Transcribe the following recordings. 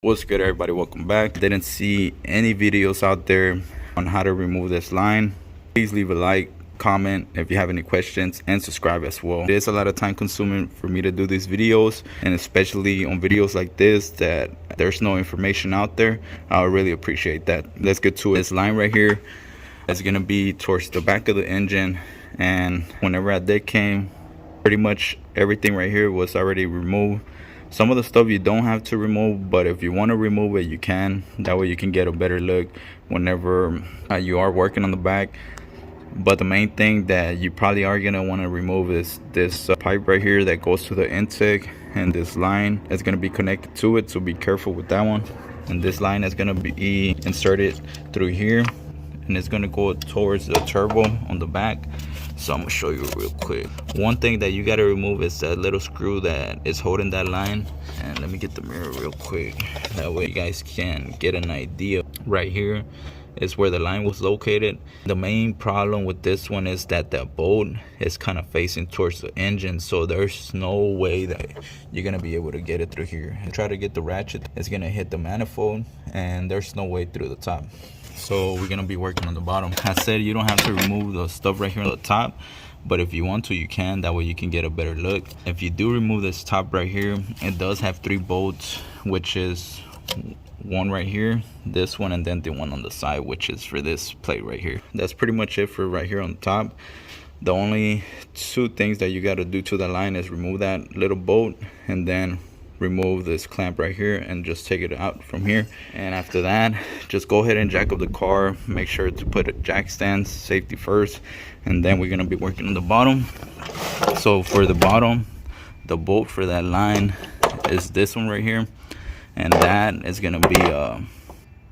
What's good, everybody? Welcome back. Didn't see any videos out there on how to remove this line. Please leave a like, comment if you have any questions, and subscribe as well. It is a lot of time consuming for me to do these videos, and especially on videos like this that there's no information out there. I would really appreciate that. Let's get to it. This line right here is gonna be towards the back of the engine, and whenever I did came, pretty much everything right here was already removed. Some of the stuff you don't have to remove, but if you want to remove it, you can. That way you can get a better look whenever you are working on the back. But the main thing that you probably are going to want to remove is this pipe right here that goes to the intake, and this line is going to be connected to it, so be careful with that one. And this line is going to be inserted through here, and it's going to go towards the turbo on the back. So I'm gonna show you real quick. One thing that you gotta remove is that little screw that is holding that line. And let me get the mirror real quick, that way you guys can get an idea. Right here is where the line was located. The main problem with this one is that the bolt is kind of facing towards the engine, so there's no way that you're gonna be able to get it through here. And try to get the ratchet, it's gonna hit the manifold, and there's no way through the top. So we're gonna be working on the bottom. I said you don't have to remove the stuff right here on the top, but if you want to, you can. That way you can get a better look. If you do remove this top right here, it does have 3 bolts, which is one right here, this one, and then the one on the side, which is for this plate right here. That's pretty much it for right here on the top. The only 2 things that you got to do to the line is remove that little bolt, and then remove this clamp right here and just take it out from here. And after that, just go ahead and jack up the car. Make sure to put a jack stands, safety first, and then we're gonna be working on the bottom. So for the bottom, the bolt for that line is this one right here, and that is gonna be a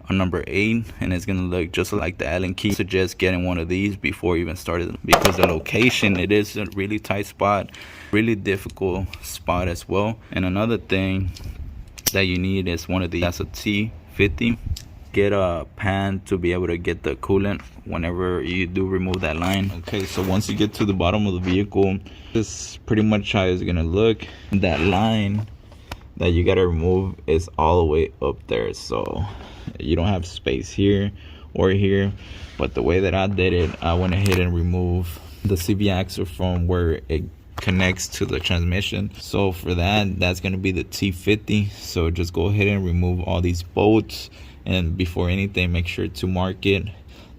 number 8, and it's gonna look just like the Allen key. I suggest getting one of these before you even started, because the location, it is a really tight spot, really difficult spot as well. And another thing that you need is one of these. That's a T50. Get a pan to be able to get the coolant whenever you do remove that line. Okay, so once you get to the bottom of the vehicle, this is pretty much how it's gonna look. That line that you gotta remove is all the way up there, so you don't have space here or here. But the way that I did it, I went ahead and removed the CV axle from where it connects to the transmission. So for that, that's going to be the T50. So just go ahead and remove all these bolts, and before anything, make sure to mark it.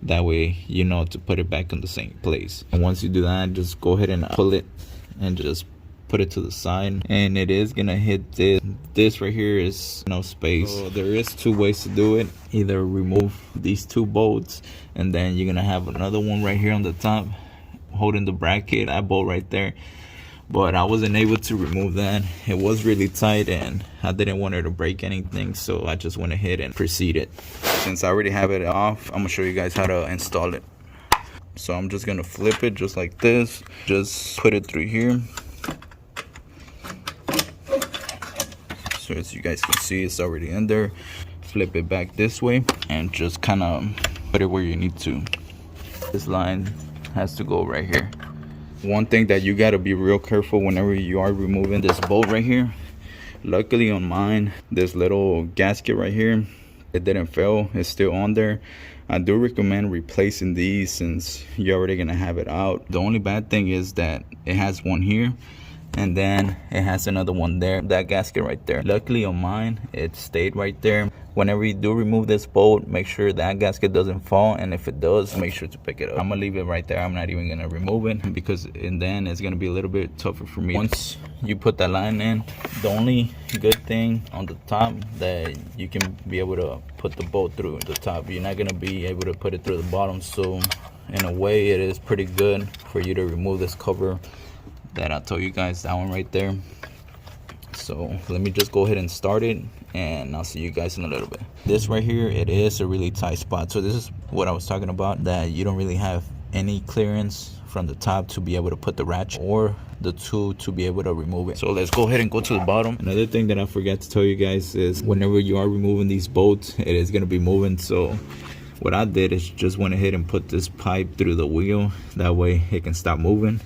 That way you know to put it back in the same place. And once you do that, just go ahead and pull it and just put it to the side, and it is gonna hit this right here is no space. So there is 2 ways to do it. Either remove these 2 bolts, and then you're gonna have another one right here on the top holding the bracket, that bolt right there. But I wasn't able to remove that. It was really tight, and I didn't want it to break anything, so I just went ahead and proceeded. Since I already have it off, I'm gonna show you guys how to install it. So I'm just gonna flip it just like this, just put it through here. So as you guys can see, it's already in there. Flip it back this way and just kind of put it where you need to. This line has to go right here. One thing that you got to be real careful whenever you are removing this bolt right here. Luckily on mine, this little gasket right here, it didn't fail. It's still on there. I do recommend replacing these since you're already gonna have it out. The only bad thing is that it has one here, and then it has another one there, that gasket right there. Luckily on mine, it stayed right there. Whenever you do remove this bolt, make sure that gasket doesn't fall, and if it does, make sure to pick it up. I'm gonna leave it right there. I'm not even gonna remove it, because and then it's gonna be a little bit tougher for me. Once you put that line in, the only good thing on the top that you can be able to put the bolt through the top. You're not gonna be able to put it through the bottom, so in a way it is pretty good for you to remove this cover that I told you guys, that one right there. So let me just go ahead and start it, and I'll see you guys in a little bit. This right here, it is a really tight spot. So this is what I was talking about, that you don't really have any clearance from the top to be able to put the ratchet or the tool to be able to remove it. So let's go ahead and go to the bottom. Another thing that I forgot to tell you guys is whenever you are removing these bolts, it is going to be moving. So what I did is just went ahead and put this pipe through the wheel. That way it can stop moving.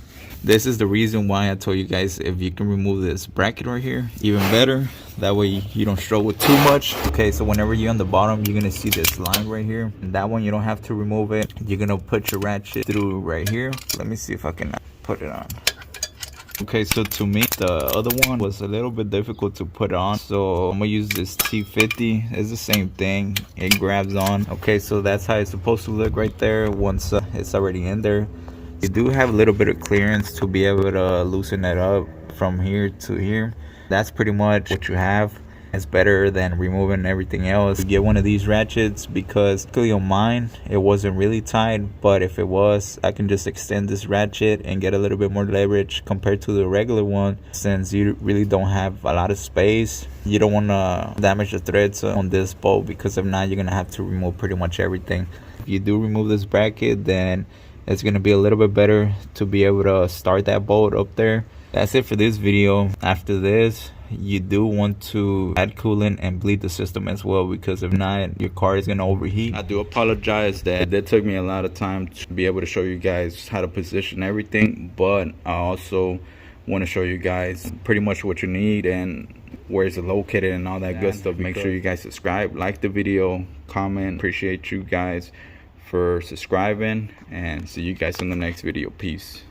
This is the reason why I told you guys, if you can remove this bracket right here, even better. That way you don't struggle too much. Okay, so whenever you're on the bottom, you're gonna see this line right here. And that one you don't have to remove it. You're gonna put your ratchet through right here. Let me see if I can put it on. Okay, so to me, the other one was a little bit difficult to put on, so I'm gonna use this T50. It's the same thing, it grabs on. Okay, so that's how it's supposed to look right there once it's already in there. You do have a little bit of clearance to be able to loosen it up from here to here. That's pretty much what you have. It's better than removing everything else. You get one of these ratchets, because luckily on mine it wasn't really tight, but if it was, I can just extend this ratchet and get a little bit more leverage compared to the regular one. Since you really don't have a lot of space, you don't want to damage the threads on this bolt, because if not, you're gonna have to remove pretty much everything. If you do remove this bracket, then it's gonna be a little bit better to be able to start that bolt up there. That's it for this video. After this, you do want to add coolant and bleed the system as well, because if not, your car is gonna overheat. I do apologize that it took me a lot of time to be able to show you guys how to position everything, but I also want to show you guys pretty much what you need and where it's located and all that good stuff. Make sure you guys subscribe, like the video, comment. Appreciate you guys for subscribing, and see you guys in the next video. Peace.